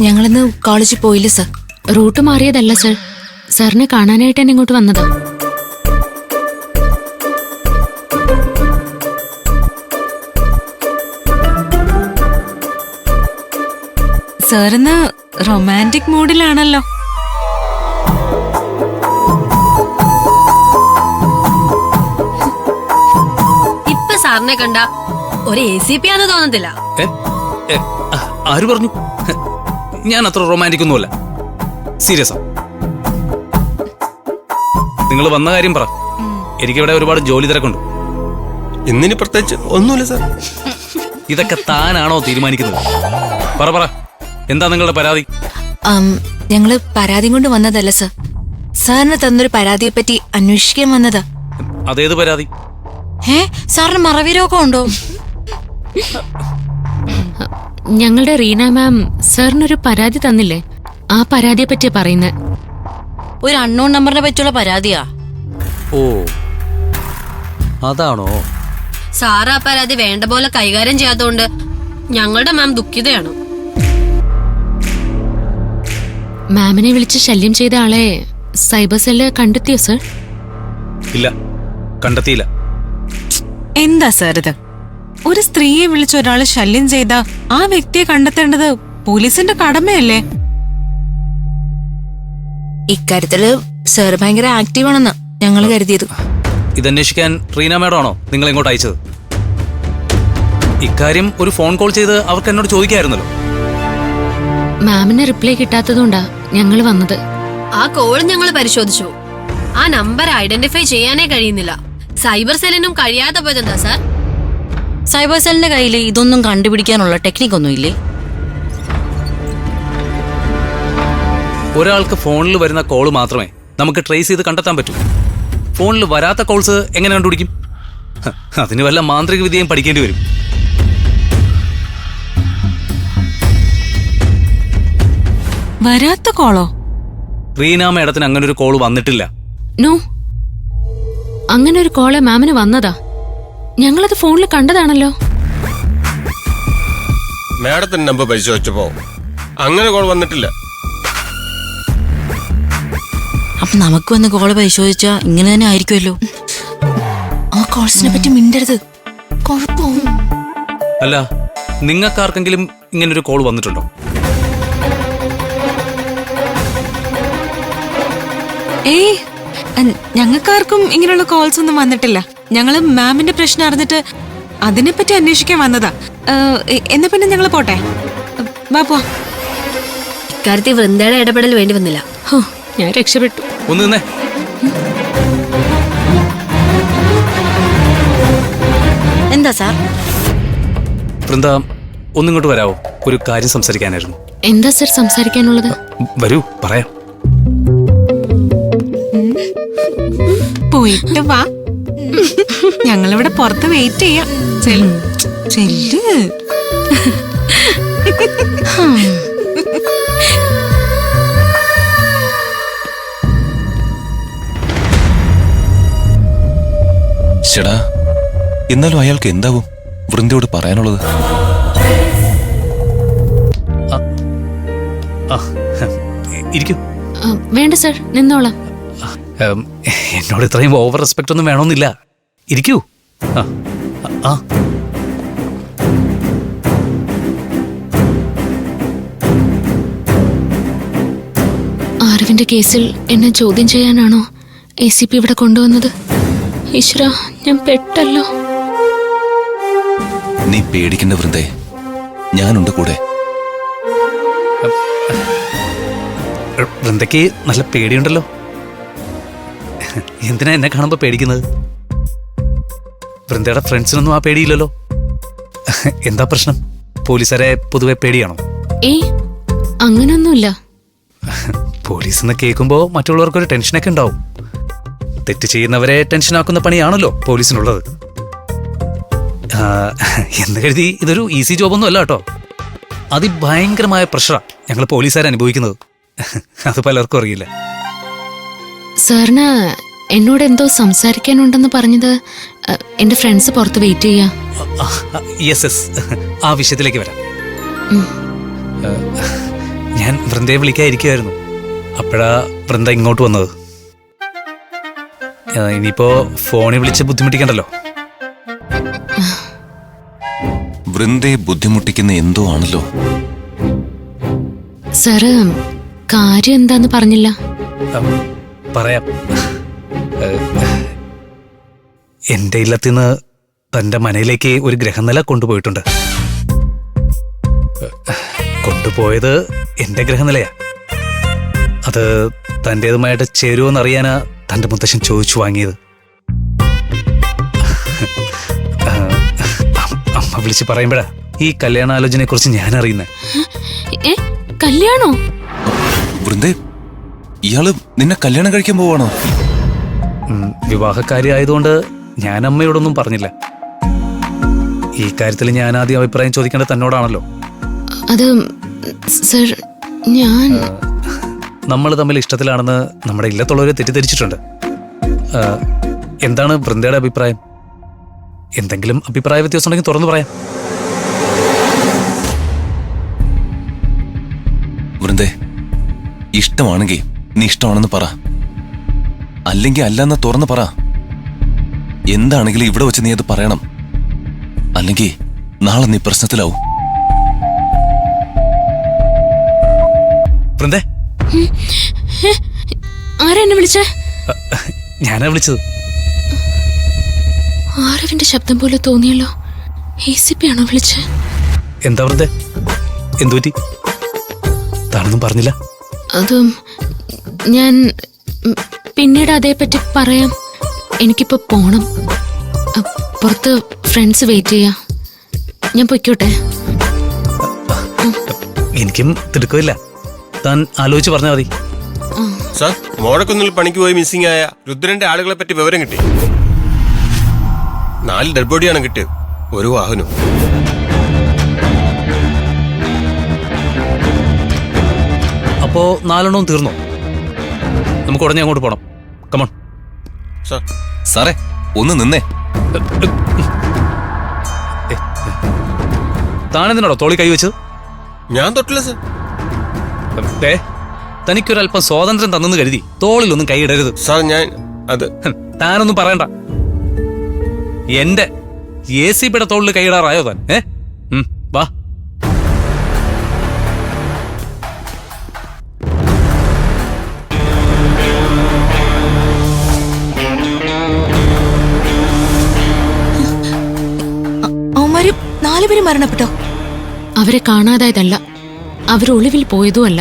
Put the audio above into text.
ഞങ്ങളിന്ന് കോളേജിൽ പോയില്ല സർ. റൂട്ട് മാറിയതല്ല സർ, സാറിനെ കാണാനായിട്ട് തന്നെ ഇങ്ങോട്ട് വന്നതാ. സാറിന്ന് റൊമാൻറ്റിക് മൂഡിലാണല്ലോ. ഇപ്പൊ സാറിനെ കണ്ട ഒരു ACP ആണെന്ന് തോന്നത്തില്ല. ആര് പറഞ്ഞു? ഞാൻ അത്ര റൊമാൻറ്റിക് ഒന്നുമല്ല, സീരിയസാ. നിങ്ങൾ വന്ന കാര്യം പറ. എനിക്കിവിടെ ഒരുപാട് ജോലി തിരക്കുണ്ട്. ഇന്നിനി പ്രത്യേകിച്ച് ഒന്നുമില്ല സാർ. ഇതൊക്കെ താനാണോ തീരുമാനിക്കുന്നത്? പറ, എന്താ നിങ്ങളുടെ പരാതി? ഞങ്ങള് പരാതി കൊണ്ട് വന്നതല്ല സർ. സാറിന് തന്നൊരു പരാതിയെ പറ്റി അന്വേഷിക്കാൻ വന്നതാ. അതേത് പരാതി? സാറിന് മറവി രോഗം ഉണ്ടോ? ഞങ്ങളുടെ റീന മാം സാറിനൊരു പരാതി തന്നില്ലേ? ആ പരാതിയെ പറ്റിയാ പറയുന്നത്. ഒരു അൺനോൺ നമ്പറിനെ പറ്റിയുള്ള പരാതിയാ. ഓ, അതാണോ? സാറ് ആ പരാതി വേണ്ട പോലെ കൈകാര്യം ചെയ്യാത്തതുകൊണ്ട് ഞങ്ങളുടെ മാം ദുഃഖിതയാണ്. മാമിനെ വിളിച്ച് ശല്യം ചെയ്ത ആളെ സൈബർ സെല്ല് കണ്ടെത്തിയോ സർ? ഇല്ല, കണ്ടെത്തിയില്ല. എന്താ സാർ ഇത്? ഒരു സ്ത്രീയെ വിളിച്ച് ഒരാള് ശല്യം ചെയ്ത ആ വ്യക്തിയെ കണ്ടെത്തേണ്ടത് പോലീസിന്റെ കടമയല്ലേ? ഇക്കാര്യത്തില് സാർ ഭയങ്കര ആക്റ്റീവ് ആണെന്നാ ഞങ്ങൾ കരുതിയത്. ഇതന്വേഷിക്കാൻ റീന മാഡം ആണോ നിങ്ങൾ ഇങ്ങോട്ട് അയച്ചത്? ഇക്കാര്യം ഒരു ഫോൺ കോൾ ചെയ്ത് അവർക്ക് എന്നോട് ചോദിക്കായിരുന്നല്ലോ. മാമിന് റിപ്ലൈ കിട്ടാത്തതുകൊണ്ടാ ഞങ്ങൾ വന്നത്. ആ കോൾ ഞങ്ങൾ പരിശോധിച്ചു. ആ നമ്പർ ഐഡന്റിഫൈ ചെയ്യാനേ കഴിയുന്നില്ല. സൈബർ സെല്ലിനും കഴിയാതെ പോയതെന്താ സാർ? സൈബർ സെല്ലിന്റെ കയ്യിൽ ഇതൊന്നും കണ്ടുപിടിക്കാനുള്ള ടെക്നിക് ഒന്നും ഇല്ലേ? ഒരാൾക്ക് ഫോണിൽ വരുന്ന കോള് മാത്രമേ നമുക്ക് ട്രേസ് ചെയ്ത് കണ്ടെത്താൻ പറ്റൂ. ഫോണിൽ വരാത്ത കോൾസ് എങ്ങനെ കണ്ടുപിടിക്കും? അതിന് വല്ല മാന്ത്രിക വിദ്യയും പഠിക്കേണ്ടി വരും. വരാത്ത കോളോ? റീന മേഡത്തിന് അങ്ങനെ ഒരു കോള് വന്നിട്ടില്ല. നോ, അങ്ങനെ ഒരു കോള് മാമിന് വന്നതാ. ഞങ്ങളത് ഫോണിൽ കണ്ടതാണല്ലോ. മാഡത്തിന്റെ നമ്പർ പരിശോധിച്ചപ്പോ അങ്ങനെ കോൾ വന്നിട്ടില്ല. അപ്പൊ നമുക്ക് വന്ന് കോള് പരിശോധിച്ചാ ഇങ്ങനെ തന്നെ ആയിരിക്കുമല്ലോ. ആ കോൾസിനെ പറ്റി മിണ്ടരുത്, കുഴപ്പവും. അല്ല, നിങ്ങൾക്കാർക്കെങ്കിലും ഇങ്ങനൊരു കോൾ വന്നിട്ടുണ്ടോ? ഏയ്, ഞങ്ങൾക്കാർക്കും ഇങ്ങനെയുള്ള കോൾസ് ഒന്നും വന്നിട്ടില്ല. ഞങ്ങള് മാമിന്റെ പ്രശ്നം അറിഞ്ഞിട്ട് അതിനെപ്പറ്റി അന്വേഷിക്കാൻ വന്നതാ. എന്നാ പിന്നെ ഞങ്ങള് പോട്ടെ, വാ പോ. ഇക്കാര്യത്തിൽ വൃന്ദയുടെ ഇടപെടൽ വേണ്ടി വന്നില്ല. ഹോ, ഞാൻ രക്ഷപ്പെട്ടു. ഒന്ന് നിന്നേ. എന്താ സാർ? വൃന്ദ, ഒന്നിങ്ങോട്ട് വരാവോ? ഒരു കാര്യം സംസാരിക്കാനായിരുന്നു. എന്താ സർ സംസാരിക്കാനുള്ളത്? വരൂ, പറയാം. പോയിട്ട് വാ, ഞങ്ങളിവിടെ പുറത്ത് വെയിറ്റ് ചെയ്യാം. ചെല്ല്. ചേടാ, എന്നാലും അയാൾക്ക് എന്താവും വൃന്ദയോട് പറയാനുള്ളത്? ഇരിക്കൂ. വേണ്ട സർ, നിന്നോളാം. എന്നോട് ഇത്രയും ഓവർ റെസ്പെക്ട് ഒന്നും വേണമെന്നില്ല. ഇരിക്കൂ. ആരവിന്റെ കേസിൽ എന്നെ ചോദ്യം ചെയ്യാനാണോ ACP ഇവിടെ കൊണ്ടുവന്നത്? ഈശ്വര, ഞാൻ പെട്ടല്ലോ. നീ പേടിക്കണ്ട വൃന്ദേ, ഞാനുണ്ട് കൂടെ. വൃന്ദയ്ക്ക് നല്ല പേടിയുണ്ടല്ലോ. എന്തിനാ എന്നെ കാണുമ്പോ പേടിക്കുന്നത്? വൃന്ദയുടെ ഫ്രണ്ട്സിനൊന്നും ആ പേടിയില്ലല്ലോ. എന്താ പ്രശ്നം? പോലീസുകാരെ പൊതുവെ പേടിയാണോ? ഏയ്, അങ്ങനൊന്നുമില്ല. പോലീസ് എന്ന് കേൾക്കുമ്പോ മറ്റുള്ളവർക്കൊരു ടെൻഷനൊക്കെ ഉണ്ടാവും. തെറ്റ് ചെയ്യുന്നവരെ ടെൻഷനാക്കുന്ന പണിയാണല്ലോ പോലീസിനുള്ളത്. എന്ന് കരുതി ഇതൊരു ഈസി ജോബൊന്നും അല്ല കേട്ടോ. അതിഭയങ്കരമായ പ്രഷറാണ് ഞങ്ങൾ പോലീസുകാർ അനുഭവിക്കുന്നത്. അത് പലർക്കും അറിയില്ല. സാറിന് എന്നോട് എന്തോ സംസാരിക്കാനുണ്ടെന്ന് പറഞ്ഞത് എന്റെ ഫ്രണ്ട്സ് പുറത്ത് വെയിറ്റ് ചെയ്യാ. യെസ്, ആ വിഷയത്തിലേക്ക് വരാം. വൃന്ദയെ വിളിക്കാതിരിക്കുമായിരുന്നു. അപ്പോഴാ വൃന്ദ ഇങ്ങോട്ട് വന്നത്. ഇനിയിപ്പോ ഫോണിൽ വിളിച്ച് ബുദ്ധിമുട്ടിക്കണ്ടല്ലോ. വൃന്ദയെ ബുദ്ധിമുട്ടിക്കുന്ന എന്തോ ആണല്ലോ. സാറ് കാര്യം എന്താന്ന് പറഞ്ഞില്ല. പറയാം. എന്റെ ഇല്ലത്തിന്ന് തന്റെ മനയിലേക്ക് ഒരു ഗ്രഹനില കൊണ്ടുപോയിട്ടുണ്ട്. കൊണ്ടുപോയത് എന്റെ ഗ്രഹനിലയാ. അത് തന്റേതുമായിട്ട് ചേരുവെന്നറിയാനാ തന്റെ മുത്തശ്ശൻ ചോദിച്ചു വാങ്ങിയത്. അമ്മ വിളിച്ച് പറയുമ്പോഴാ ഈ കല്യാണാലോചനയെ കുറിച്ച് ഞാൻ അറിയുന്നേ. കല്യാണോ? വൃന്ദേ, ഇയാള് നിന്നെ കല്യാണം കഴിക്കാൻ പോവാണോ? വിവാഹക്കാരിയായതുകൊണ്ട് ഞാൻ അമ്മയോടൊന്നും പറഞ്ഞില്ല. ഈ കാര്യത്തിൽ ഞാൻ ആദ്യം അഭിപ്രായം ചോദിക്കേണ്ടത് തന്നോടാണല്ലോ. അത് സർ, ഞാൻ നമ്മൾ തമ്മിൽ ഇഷ്ടത്തിലാണെന്ന് നമ്മുടെ ഇല്ലത്തുള്ളവരെ തെറ്റിദ്ധരിച്ചിട്ടുണ്ട്. എന്താണ് വൃന്ദയുടെ അഭിപ്രായം? എന്തെങ്കിലും അഭിപ്രായ വ്യത്യാസം ഉണ്ടെങ്കിൽ തുറന്നു പറയാം. വൃന്ദേ, ഇഷ്ടമാണെങ്കിൽ നീ ഇഷ്ടമാണെന്ന് പറ, അല്ലെങ്കിൽ അല്ലെന്ന് തുറന്ന് പറ. എന്താണെങ്കിലും ഇവിടെ വെച്ച് നീ അത് പറയണം, അല്ലെങ്കിൽ നാളെ നീ പ്രശ്നത്തിലാവും. വൃന്ദേ, ആരാ എന്നെ വിളിച്ചേ? ഞാനാ വിളിച്ചത്. ആരവിന്റെ ശബ്ദം പോലെ തോന്നിയല്ലോ. ACP ആണോ വിളിച്ചേ? എന്താ വൃന്ദേ, എന്തുപറ്റി? താനൊന്നും പറഞ്ഞില്ല. അത് ഞാൻ പിന്നീട് അതേപ്പറ്റി പറയാം. എനിക്കിപ്പോ പോണം. പുറത്ത് ഫ്രണ്ട്സ് വെയിറ്റ് ചെയ്യാ. ഞാൻ പൊയ്ക്കോട്ടെ? എനിക്കും തിടുക്കമില്ല. താൻ ആലോചിച്ച് പറഞ്ഞാൽ മതി. സാർ, മോഴക്കുന്നിൽ പണിക്ക് പോയി മിസ്സിംഗ് ആയ രുദ്രന്റെ ആളുകളെ പറ്റി വിവരം കിട്ടി. 4 ഡെഡ് ബോഡിയാണ് കിട്ടിയത്, ഒരു വാഹനം. അപ്പോ 4 തീർന്നോ? നമുക്ക് ഉടനെ അങ്ങോട്ട് പോണം. കമോൺ. സാർ, സാറേ, ഒന്ന് നിന്നേ. താനെന്തിനാടോ തോളി കൈവച്ചത്? ഞാൻ തൊട്ടില്ല സാർ. തനിക്കൊരല്പം സ്വാതന്ത്ര്യം തന്നെന്ന് കരുതി തോളിലൊന്നും കൈയിടരുത്. സാർ, ഞാൻ അത് താനൊന്നും പറയണ്ട. എന്റെ ACP തോളിൽ കൈയിടാറായോ താൻ? വാ. അവന്മാര് 4 പേര് മരണപ്പെട്ടോ? അവരെ കാണാതായതല്ല, അവർ ഒളിവിൽ പോയതുമല്ല.